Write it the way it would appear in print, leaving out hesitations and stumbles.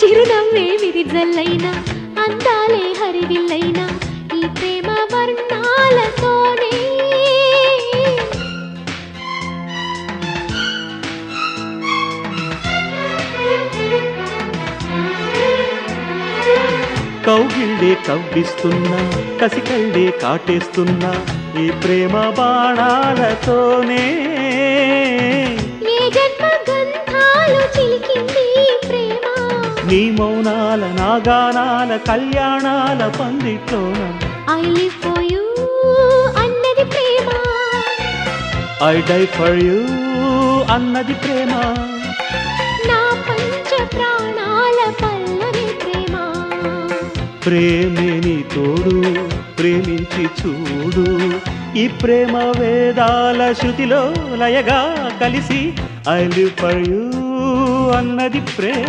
చిరునవ్వే విరిజల్లైనా అందాలే హరివిల్లైనా ఈ ప్రేమ వర్ణాలతోనే కౌగిళ్ళే కవ్విస్తున్నా కసికళ్ళే కాటేస్తున్నా ఈ ప్రేమ బాణాలతోనే ఏ జన్మ గంధాలు చిలికింది ప్రేమ నీ మౌనాల నాగానాల కళ్యాణాల పందిట్లోన ఐ లివ్ ఫర్ యూ అన్నది ప్రేమ ఐ డై ఫర్ యూ అన్నది ప్రేమ నా పంచ ప్రాణాల పల్లవి ప్రేమ ప్రేమే నీ తోడు ప్రేమించి చూడు ఈ ప్రేమ వేదాల శృతిలో లయగా కలిసి ఐ లివ్ ఫర్ యూ అన్నది ప్రేమ.